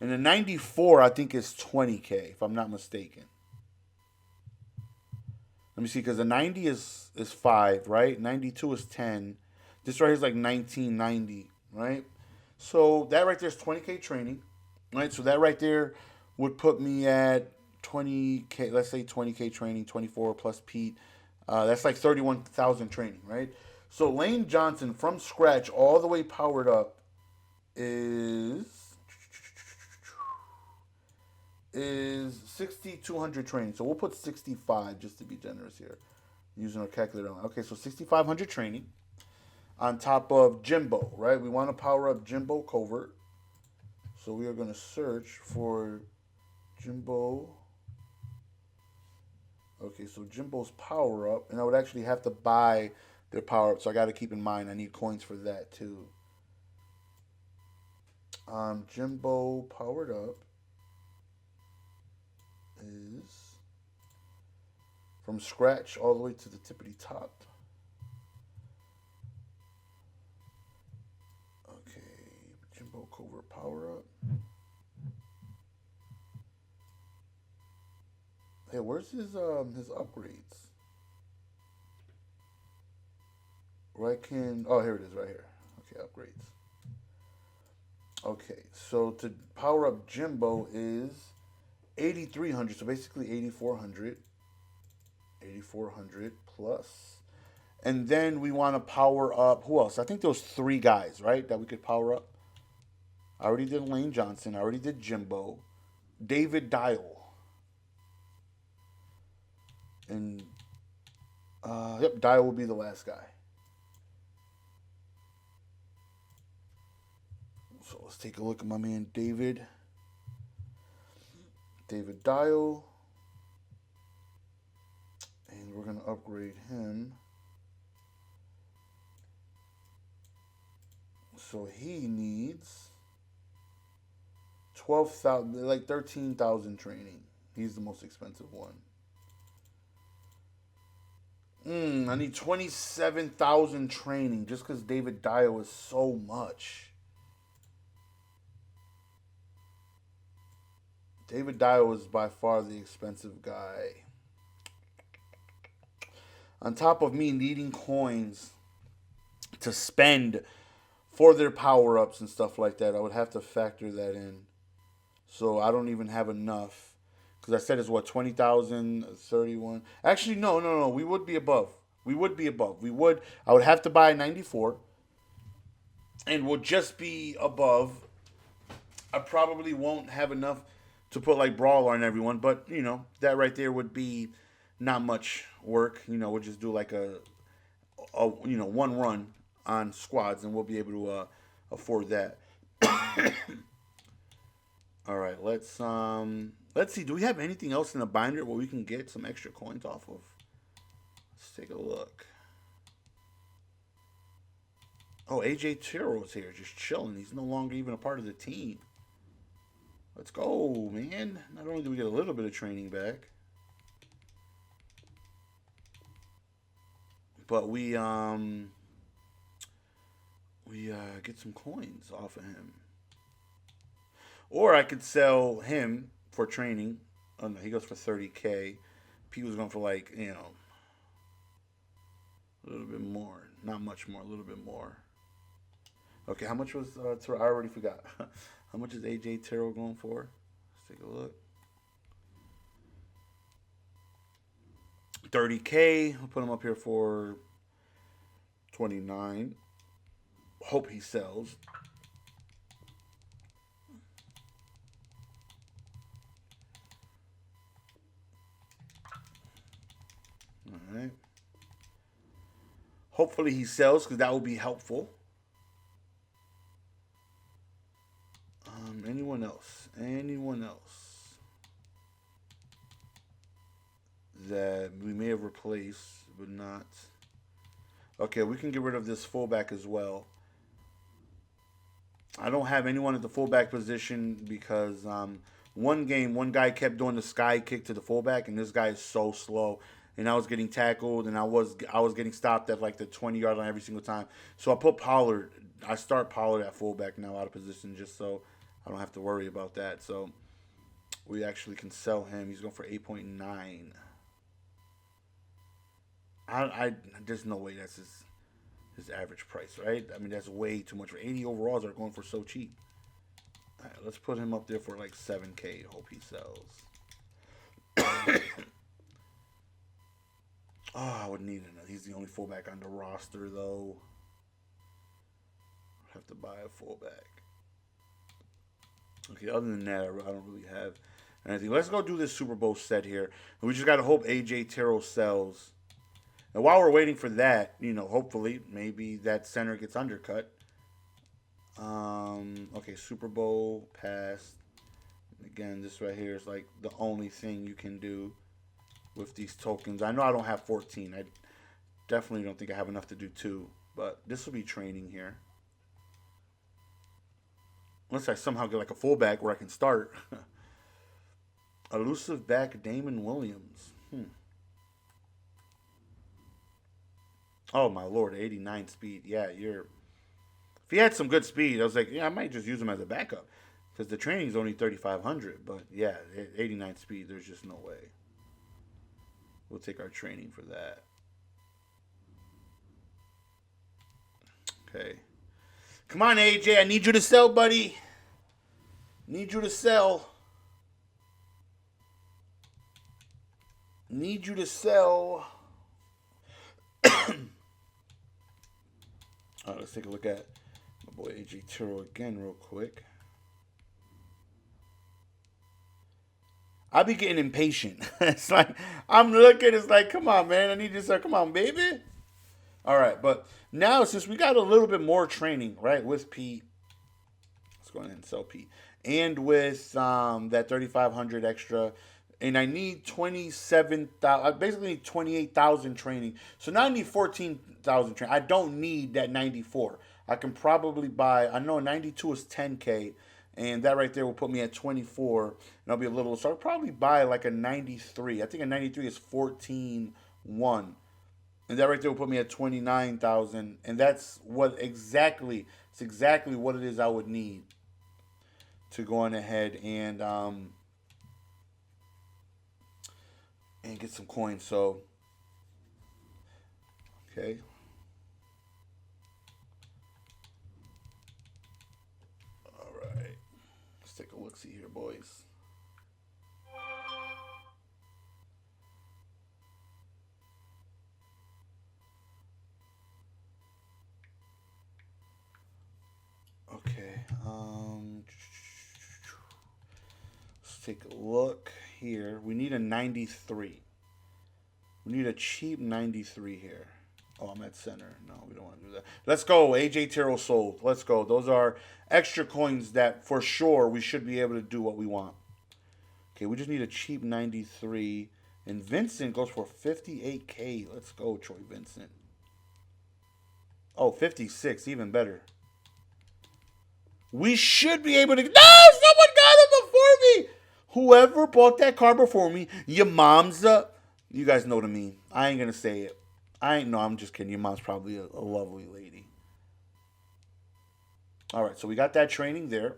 And a 94, I think, is 20K, if I'm not mistaken. Let me see, because a 90 is 5, right? 92 is 10. This right here is like 1990, right? So that right there is 20K training, right? So that right there would put me at 20K, let's say 20K training, 24 plus Pete. That's like 31,000 training, right? So Lane Johnson from scratch all the way powered up is 6,200 training. So we'll put 65 just to be generous here using our calculator. Okay, so 6,500 training on top of Jimbo, right? We want to power up Jimbo Covert. So we are going to search for Jimbo. Okay, so Jimbo's power up, and I would actually have to buy their power up. So I got to keep in mind I need coins for that too. Jimbo powered up is from scratch all the way to the tippity top. Okay, Jimbo Covert power up. Hey, where's his upgrades? Right can oh here it is right here. Okay, upgrades. Okay, so to power up Jimbo is 8,300, so basically 8,400. 8,400 plus. And then we want to power up who else? I think those 3 guys, right? That we could power up. I already did Lane Johnson, I already did Jimbo. David Dial. And yep, Dial will be the last guy. So let's take a look at my man David. David Dial. And we're going to upgrade him. So he needs 12,000, like 13,000 training. He's the most expensive one. I need 27,000 training just because David Dial is so much. David Dial is by far the expensive guy. On top of me needing coins to spend for their power-ups and stuff like that, I would have to factor that in. So I don't even have enough. Because I said it's what, 20,000, 31. Actually, no. We would be above. I would have to buy 94. And we'll just be above. I probably won't have enough to put like Brawler on everyone, but that right there would be not much work. We'll just do like a one run on squads, and we'll be able to afford that. All right, let's see. Do we have anything else in the binder where we can get some extra coins off of? Let's take a look. Oh, AJ Terrell's here, just chilling. He's no longer even a part of the team. Let's go, man. Not only do we get a little bit of training back, but we get some coins off of him. Or I could sell him for training. Oh no, he goes for 30K. P was going for like, a little bit more. Not much more, a little bit more. Okay, how much was I already forgot. How much is AJ Terrell going for? Let's take a look. 30K. I'll put him up here for 29. Hope he sells. All right. Hopefully he sells, because that will be helpful. Anyone else? Anyone else that we may have replaced, but not? Okay, we can get rid of this fullback as well. I don't have anyone at the fullback position because one game, one guy kept doing the sky kick to the fullback, and this guy is so slow. And I was getting tackled, and I was getting stopped at like the 20-yard line every single time. So I put Pollard. I start Pollard at fullback now, out of position, just so I don't have to worry about that. So we actually can sell him. He's going for 8.9. There's no way that's his average price, right? I mean, that's way too much. For 80 overalls are going for so cheap. All right, let's put him up there for like 7K. Hope he sells. Oh, I would need another. He's the only fullback on the roster, though. I have to buy a fullback. Okay, other than that, I don't really have anything. Let's go do this Super Bowl set here. And we just got to hope AJ Terrell sells. And while we're waiting for that, hopefully, maybe that center gets undercut. Okay, Super Bowl pass. Again, this right here is like the only thing you can do with these tokens. I know I don't have 14. I definitely don't think I have enough to do 2. But this will be training here. Unless I somehow get like a fullback where I can start. Elusive back Damon Williams. Oh my lord, 89 speed. Yeah, if he had some good speed, I was like, yeah, I might just use him as a backup. Because the training is only 3,500. But yeah, 89 speed, there's just no way. We'll take our training for that. Okay. Come on, AJ. I need you to sell, buddy. Need you to sell. Need you to sell. All right, let's take a look at my boy AJ Terrell again real quick. I be getting impatient. It's like, I'm looking, it's like, come on, man. I need you to sell. Come on, baby. All right, but now since we got a little bit more training, right, with Pete, let's go ahead and sell Pete, and with that 3,500 extra, and I need 27,000. I basically need 28,000 training. So now I need 14,000 training. I don't need that 94. I can probably buy. I know 92 is 10K, and that right there will put me at 24, and I'll be a little. So I'll probably buy like a 93. I think a 93 is 14.1. And that right there will put me at 29,000, and that's exactly what it is I would need to go on ahead and get some coins. So, okay. All right. Let's take a look-see here, boys. Okay, let's take a look here. We need a 93. We need a cheap 93 here. Oh, I'm at center. No, we don't want to do that. Let's go. AJ Terrell sold. Let's go. Those are extra coins that for sure we should be able to do what we want. Okay, we just need a cheap 93. And Vincent goes for 58K. Let's go, Troy Vincent. Oh, 56. Even better. We should be able to. No! Someone got him before me! Whoever bought that car before me, your mom's up. You guys know what I mean. I ain't going to say it. I'm just kidding. Your mom's probably a lovely lady. All right, so we got that training there.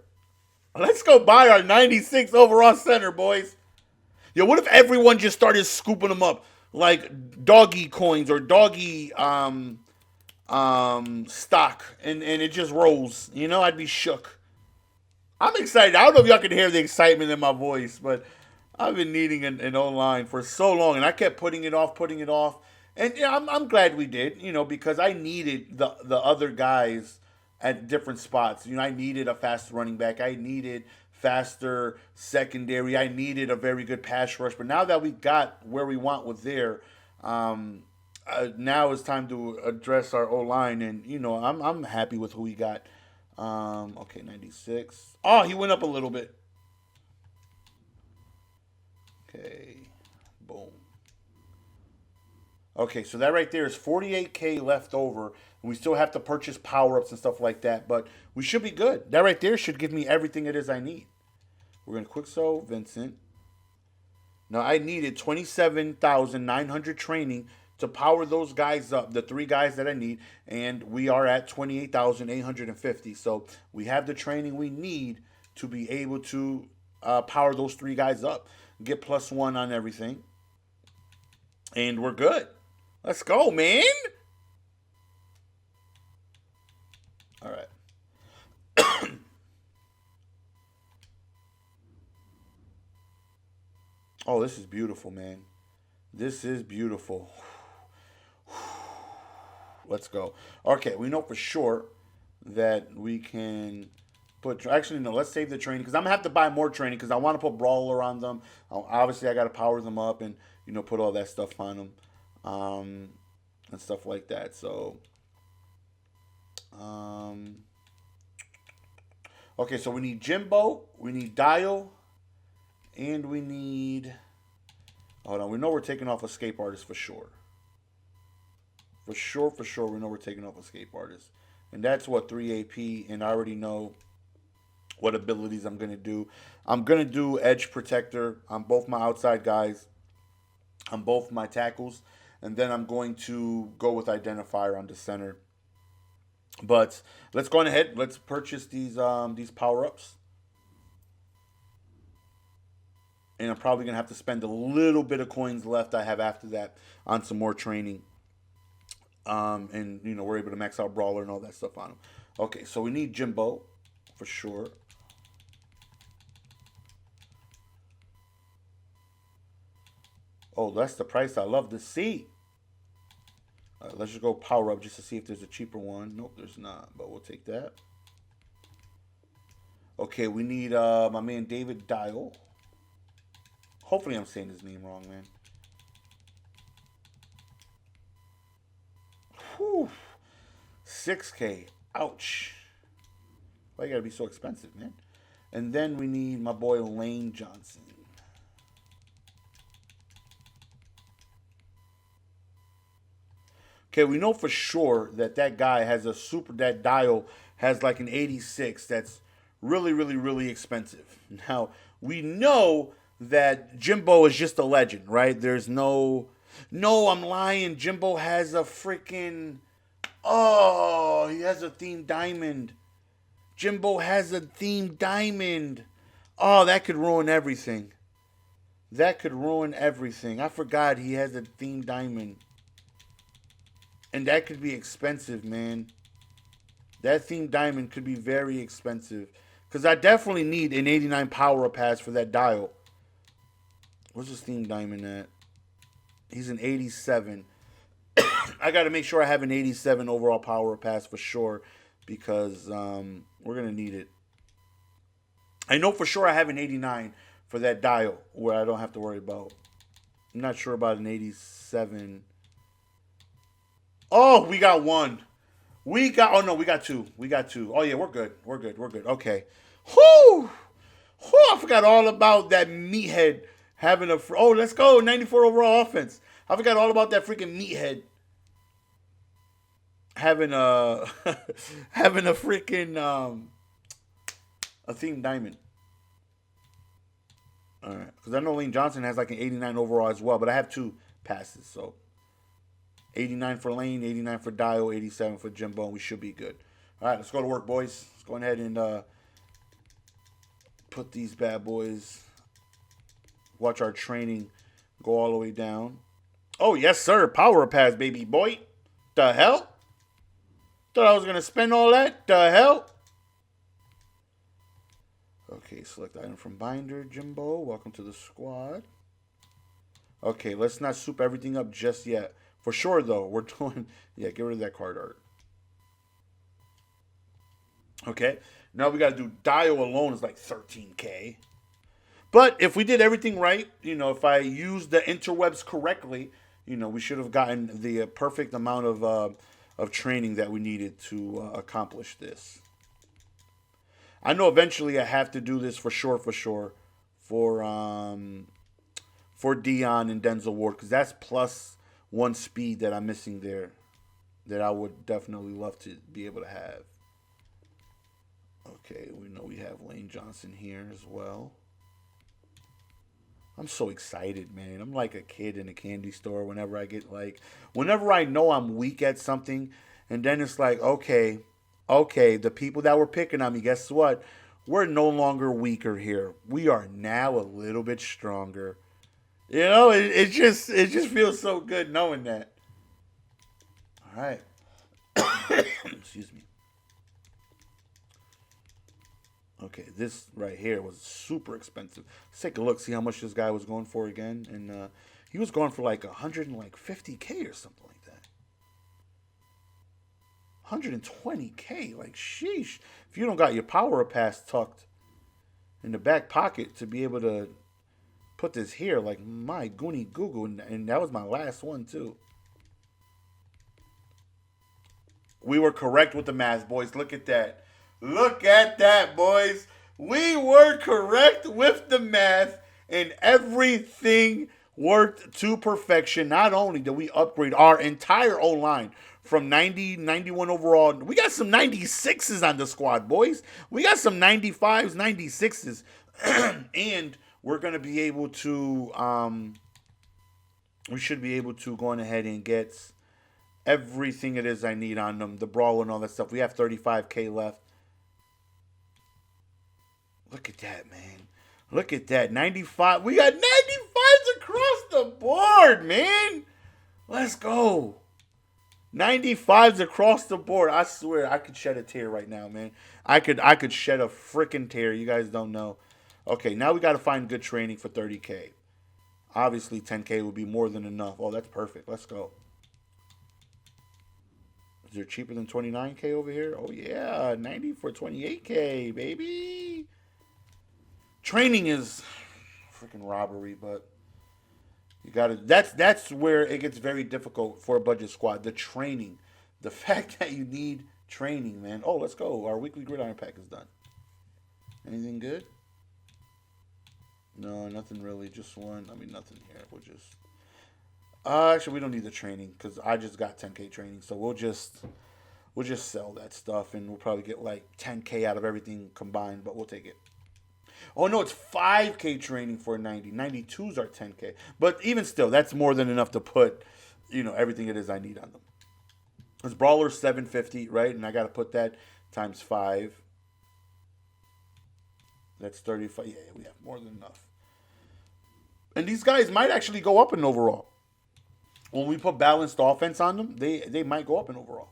Let's go buy our 96 overall center, boys. Yo, what if everyone just started scooping them up like doggy coins or doggy stock and it just rolls? You know, I'd be shook. I'm excited. I don't know if y'all can hear the excitement in my voice, but I've been needing an O-line for so long, and I kept putting it off. And yeah, I'm glad we did, you know, because I needed the other guys at different spots. You know, I needed a fast running back. I needed faster secondary. I needed a very good pass rush. But now that we got where we want with there, now it's time to address our O-line. And, you know, I'm happy with who we got. Okay, 96. Oh, he went up a little bit. Okay, boom. Okay, so that right there is 48K left over. And we still have to purchase power-ups and stuff like that, but we should be good. That right there should give me everything it is I need. We're going to quick sell Vincent. Now, I needed 27,900 training to power those guys up, the 3 guys that I need, and we are at 28,850. So we have the training we need to be able to power those 3 guys up, get +1 on everything, and we're good. Let's go, man. All right. Oh, this is beautiful, man. This is beautiful. Let's go. Okay, we know for sure that we can put. Actually, no. Let's save the training because I'm gonna have to buy more training because I want to put brawler on them. Obviously, I got to power them up and put all that stuff on them, and stuff like that. So, okay. So we need Jimbo, we need Dial, and we need. Hold on. We know we're taking off Escape Artist for sure. For sure, we know we're taking off Escape Artist. And that's what, 3 AP, and I already know what abilities I'm going to do. I'm going to do Edge Protector on both my outside guys, on both my tackles, and then I'm going to go with Identifier on the center. But let's go on ahead. Let's purchase these power-ups. And I'm probably going to have to spend a little bit of coins left I have after that on some more training. And, we're able to max out Brawler and all that stuff on him. Okay, so we need Jimbo for sure. Oh, that's the price I love to see. Let's just go power up just to see if there's a cheaper one. Nope, there's not, but we'll take that. Okay, we need my man David Dial. Hopefully I'm saying his name wrong, man. Whew. 6K. Ouch. Why you gotta be so expensive, man? And then we need my boy Lane Johnson. Okay, we know for sure that guy has a that Dial has like an 86 that's really, really, really expensive. Now, we know that Jimbo is just a legend, right? There's no, I'm lying. Jimbo has a freaking, he has a themed diamond. Jimbo has a themed diamond. Oh, that could ruin everything. That could ruin everything. I forgot he has a themed diamond. And that could be expensive, man. That themed diamond could be very expensive. Because I definitely need an 89 power pass for that Dial. What's his themed diamond at? He's an 87. I got to make sure I have an 87 overall power pass for sure. Because we're going to need it. I know for sure I have an 89 for that Dial. Where I don't have to worry about. I'm not sure about an 87. Oh, we got one. Oh no, we got two. We got two. Oh yeah, we're good. We're good. We're good. Okay. Whoo! Whew, I forgot all about that meathead having a. Oh, let's go. 94 overall offense. I forgot all about that freaking meathead having a having a freaking a team diamond. All right, because I know Lane Johnson has like an 89 overall as well, but I have two passes, so 89 for Lane, 89 for Dio, 87 for Jimbo, and we should be good. All right, let's go to work, boys. Let's go ahead and put these bad boys. Watch our training go all the way down. Oh yes, sir, power pass, baby boy. The hell? Thought I was gonna spend all that. The hell? Okay, select item from binder, Jimbo. Welcome to the squad. Okay, let's not soup everything up just yet. For sure, though, we're doing... Yeah, get rid of that card art. Okay, now we got to do Dio alone is like 13K. But if we did everything right, if I used the interwebs correctly, we should have gotten the perfect amount of training that we needed to accomplish this. I know eventually I have to do this for sure, for Dion and Denzel Ward, because that's +1 speed that I'm missing there that I would definitely love to be able to have. Okay, we know we have Lane Johnson here as well. I'm so excited, man. I'm like a kid in a candy store whenever I know I'm weak at something, and then it's like, okay, the people that were picking on me, guess what? We're no longer weaker here. We are now a little bit stronger. It just feels so good knowing that. All right. Excuse me. Okay, this right here was super expensive. Let's take a look, see how much this guy was going for again. And he was going for like 150K or something like that. 120K, like sheesh. If you don't got your power pass tucked in the back pocket to be able to put this here, like my goony goo goo, and that was my last one too. We were correct with the math, boys. Look at that. Look at that, boys. We were correct with the math, and everything worked to perfection. Not only did we upgrade our entire O-line from 90, 91 overall, we got some 96s on the squad, boys. We got some 95s, 96s. And we're going to be able to, we should be able to go on ahead and get everything it is I need on them, the brawler and all that stuff. We have 35K left. Look at that, man. Look at that. 95. We got 95s across the board, man. Let's go. 95s across the board. I swear I could shed a tear right now, man. I could shed a freaking tear. You guys don't know. Okay, now we got to find good training for 30K. Obviously, 10K would be more than enough. Oh, that's perfect. Let's go. Is there cheaper than 29K over here? Oh, yeah. 90 for 28K, baby. Training is freaking robbery, but you gotta. That's where it gets very difficult for a budget squad. The training, the fact that you need training, man. Oh, let's go. Our weekly gridiron pack is done. Anything good? No, nothing really. Just one. I mean, nothing here. We'll just. Actually, we don't need the training because I just got 10K training, so we'll just sell that stuff and we'll probably get like 10K out of everything combined, but we'll take it. Oh, no, it's 5K training for 90. 92s are 10K. But even still, that's more than enough to put, everything it is I need on them. This Brawler's 750, right? And I got to put that times 5. That's 35. Yeah, we have more than enough. And these guys might actually go up in overall. When we put balanced offense on them, they might go up in overall.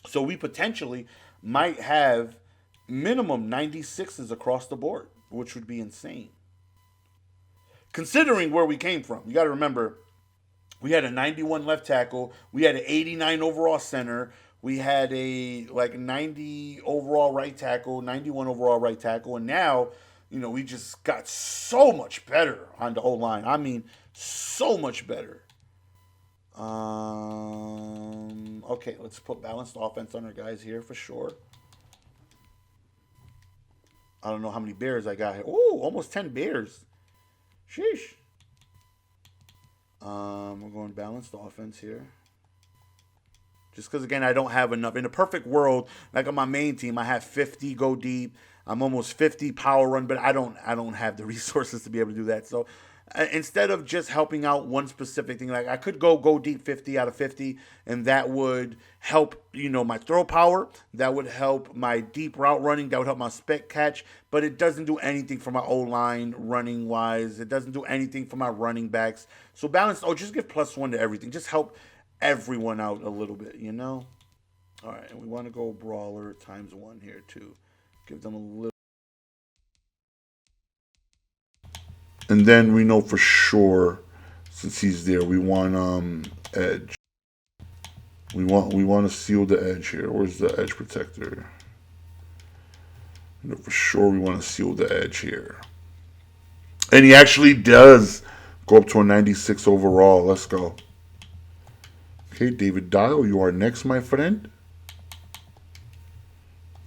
So we potentially might have minimum 96s across the board, which would be insane. Considering where we came from. You got to remember, we had a 91 left tackle. We had an 89 overall center. We had a 90 overall right tackle, 91 overall right tackle. And now, we just got so much better on the O-line. I mean, so much better. Okay, let's put balanced offense on our guys here for sure. I don't know how many bears I got here. Oh, almost 10 bears. Sheesh. We're going balanced offense here. Just because, again, I don't have enough. In a perfect world, like on my main team, I have 50 go deep. I'm almost 50 power run, but I don't have the resources to be able to do that. So instead of just helping out one specific thing, like I could go deep 50 out of 50, and that would help, my throw power. That would help my deep route running. That would help my spec catch. But it doesn't do anything for my O-line running wise. It doesn't do anything for my running backs. So balance, just give +1 to everything. Just help everyone out a little bit, All right, and we want to go brawler ×1 here too. Give them a little. And then we know for sure, since he's there, we want edge. We want to seal the edge here. Where's the edge protector? For sure, we want to seal the edge here. And he actually does go up to a 96 overall. Let's go. Okay, David Dial, you are next, my friend.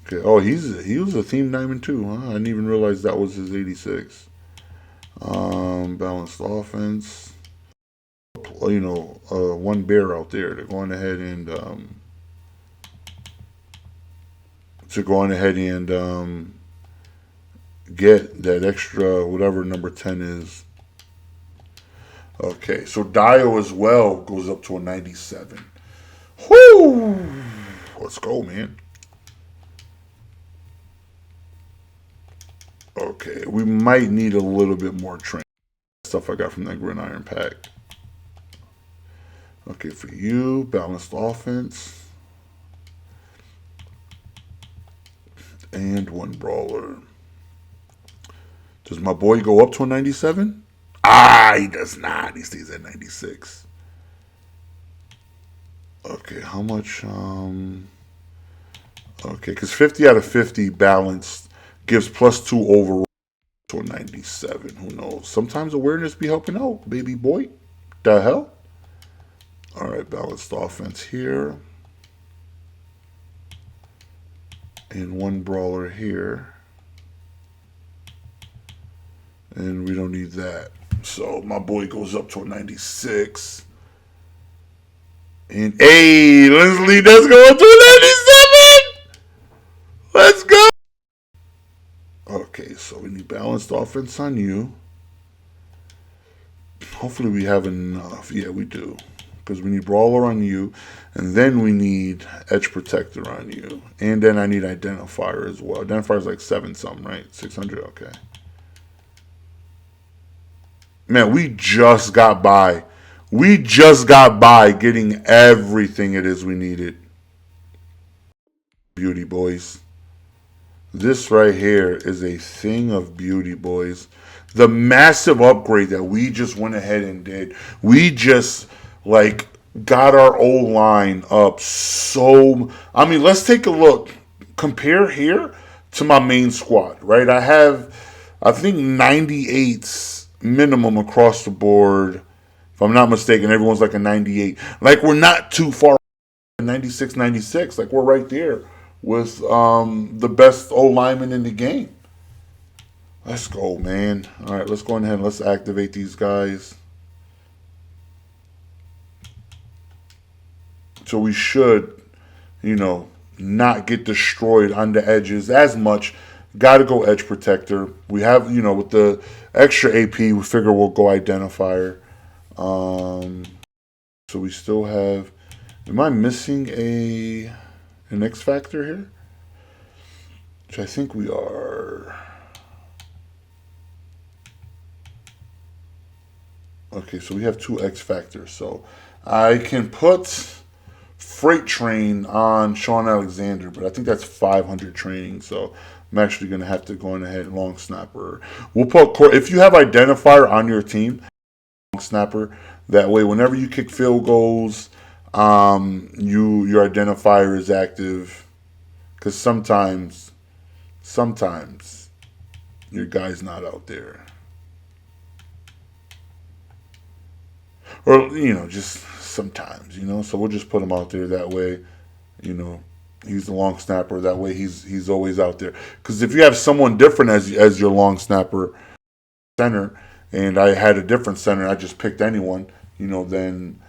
Okay, oh, he was a Team Diamond too, huh? I didn't even realize that was his 86. Balanced offense. One bear out there. They're going ahead and get that extra whatever number 10 is. Okay, so Dio as well goes up to a 97. Whoo! Let's go, man. Okay, we might need a little bit more training. Stuff I got from that Gridiron pack. Okay, for you, balanced offense. And one brawler. Does my boy go up to a 97? He does not. He stays at 96. Okay, how much? Okay, because 50 out of 50 balanced gives +2 overall to a 97. Who knows? Sometimes awareness be helping out, baby boy. The hell? All right, balanced offense here. And one brawler here. And we don't need that. So my boy goes up to a 96. And hey, Leslie does go up to a 97. Let's go. Okay, so we need balanced offense on you. Hopefully we have enough. Yeah, we do. Because we need brawler on you. And then we need edge protector on you. And then I need identifier as well. Identifier is like 7 something, right? 600, okay. Man, we just got by. We just got by getting everything it is we needed. Beauty, boys. This right here is a thing of beauty, boys. The massive upgrade that we just went ahead and did. We just, got our old line up so... I mean, let's take a look. Compare here to my main squad, right? I think, 98s minimum across the board. If I'm not mistaken, everyone's like a 98. We're not too far. 96, 96. We're right there with the best old lineman in the game. Let's go, man. All right, let's go ahead and let's activate these guys. So we should, not get destroyed on the edges as much. Got to go edge protector. We have, with the extra AP, we figure we'll go identifier. So we still have... Am I missing an X factor here? Which I think we are. Okay, so we have 2 X factors. So I can put Freight Train on Sean Alexander, but I think that's 500 training. So I'm actually going to have to go in ahead and long snapper. We'll put, if you have identifier on your team, long snapper. That way, whenever you kick field goals, your identifier is active. Because sometimes your guy's not out there. or just sometimes. So we'll just put him out there that way. He's the long snapper. That way, he's always out there. Because if you have someone different as your long snapper center, and I had a different center, I just picked anyone. Then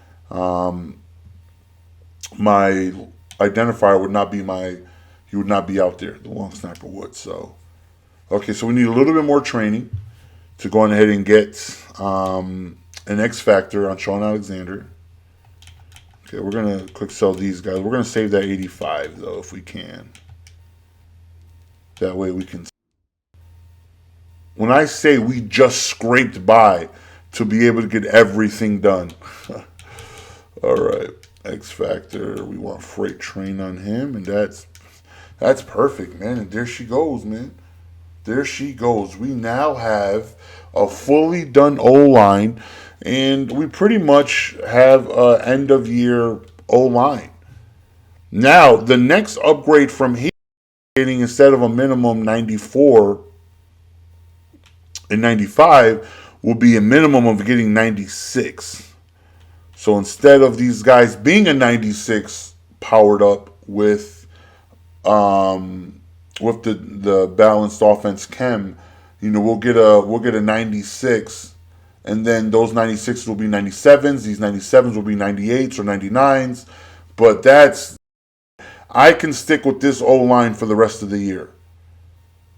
my identifier would not be he would not be out there. The long snapper would. So okay, so we need a little bit more training to go on ahead and get an X Factor on Sean Alexander. Okay, we're going to quick sell these guys. We're going to save that 85, though, if we can. That way we can... When I say we just scraped by to be able to get everything done. All right, X Factor. We want Freight Train on him, and that's perfect, man. And there she goes, man. There she goes. We now have a fully done O-line, and we pretty much have an end-of-year O-line. Now, the next upgrade from here, getting instead of a minimum 94 and 95, will be a minimum of getting 96. So instead of these guys being a 96 powered up with the balanced offense chem, we'll get a 96, and then those 96s will be 97s. These 97s will be 98s or 99s. But I can stick with this O-line for the rest of the year.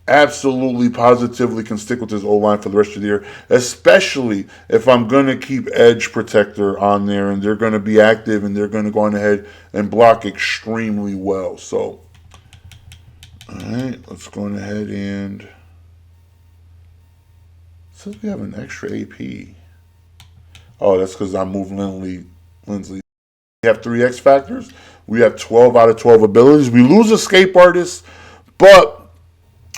Absolutely, positively can stick with this O-line for the rest of the year, especially if I'm going to keep edge protector on there, and they're going to be active, and they're going to go on ahead and block extremely well. So, all right, let's go on ahead and... Says we have an extra AP. Oh, that's because I moved Lindsley. We have 3 X Factors. We have 12 out of 12 abilities. We lose Escape Artist, but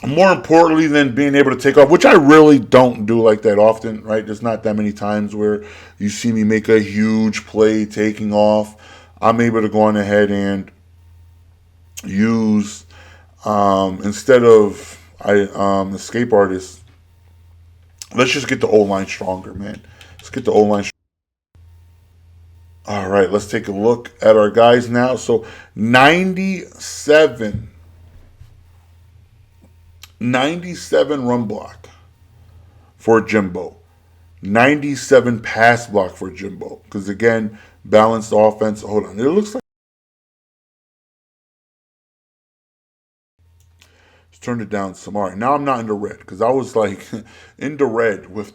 more importantly than being able to take off, which I really don't do like that often, right? There's not that many times where you see me make a huge play taking off. I'm able to go on ahead and use, instead of Escape Artist, let's just get the O-line stronger, man. Let's get the O-line stronger. All right, let's take a look at our guys now. So 97 run block for Jimbo. 97 pass block for Jimbo. Because again, balanced offense. Hold on. It looks like... Let's turn it down some. All right, now I'm not in the red. Because I was like in the red with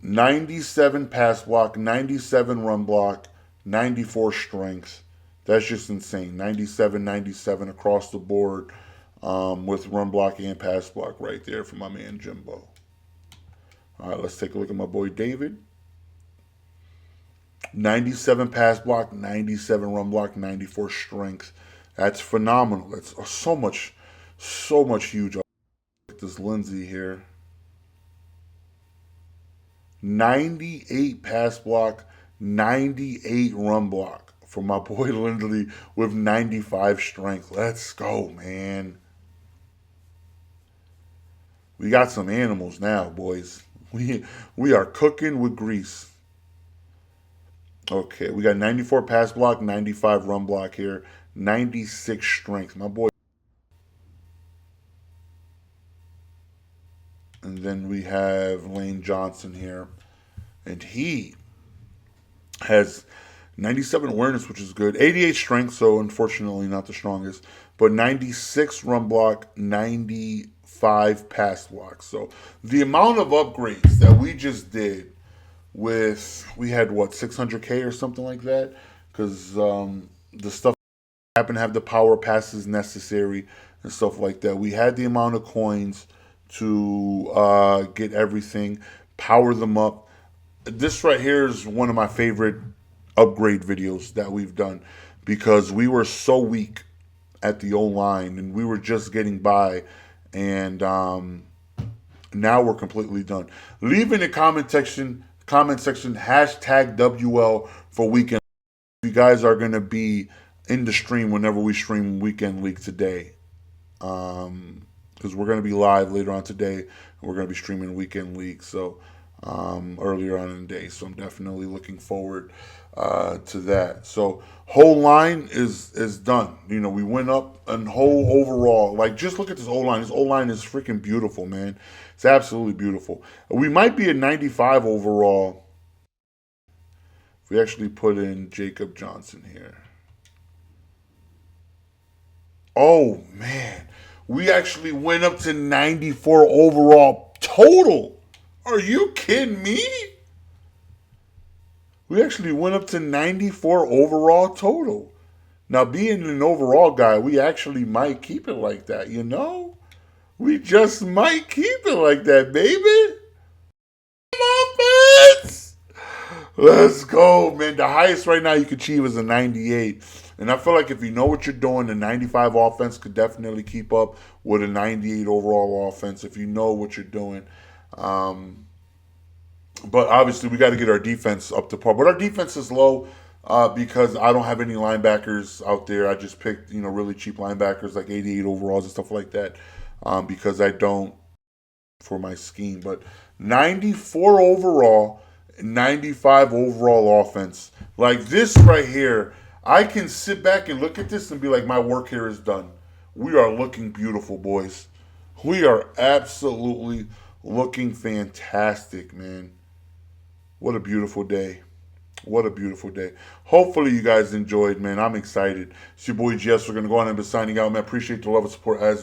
97 pass block, 97 run block, 94 strength. That's just insane. 97 across the board with run block and pass block right there for my man Jimbo. All right, let's take a look at my boy David. 97 pass block, 97 run block, 94 strength. That's phenomenal. That's so much huge. Look at this Lindsay here. 98 pass block, 98 run block for my boy Lindley with 95 strength. Let's go, man. We got some animals now, boys. We are cooking with grease. Okay, we got 94 pass block, 95 run block here, 96 strength. My boy. And then we have Lane Johnson here. And he has 97 awareness, which is good. 88 strength, so unfortunately not the strongest. But 96 run block, 95 pass block. So the amount of upgrades that we just did we had, 600K or something like that? Because the stuff happened to have the power passes necessary and stuff like that. We had the amount of coins to get everything, power them up. This right here is one of my favorite upgrade videos that we've done because we were so weak at the O-line and we were just getting by, and now we're completely done. Leave in the comment section hashtag WL for weekend. You guys are going to be in the stream whenever we stream Weekend League today. Because we're going to be live later on today. And we're going to be streaming Weekend League. So earlier on in the day. So I'm definitely looking forward to that. So whole line is done. You know, we went up and whole overall. Like, just look at this O line. This O line is freaking beautiful, man. It's absolutely beautiful. We might be at 95 overall if we actually put in Jacob Johnson here. Oh man, we actually went up to 94 overall total. Are you kidding me? We actually went up to 94 overall total. Now, being an overall guy, we actually might keep it like that, you know? We just might keep it like that, baby. Offense! Let's go, man. The highest right now you can achieve is a 98. And I feel like if you know what you're doing, the 95 offense could definitely keep up with a 98 overall offense if you know what you're doing. But obviously, we got to get our defense up to par. But our defense is low because I don't have any linebackers out there. I just picked, you know, really cheap linebackers like 88 overalls and stuff like that because I don't for my scheme. But 94 overall, 95 overall offense. Like this right here, I can sit back and look at this and be like, my work here is done. We are looking beautiful, boys. We are absolutely looking fantastic, man. What a beautiful day. What a beautiful day. Hopefully you guys enjoyed, man. I'm excited. It's your boy Jess. We're going to go on and be signing out, man. Appreciate the love and support as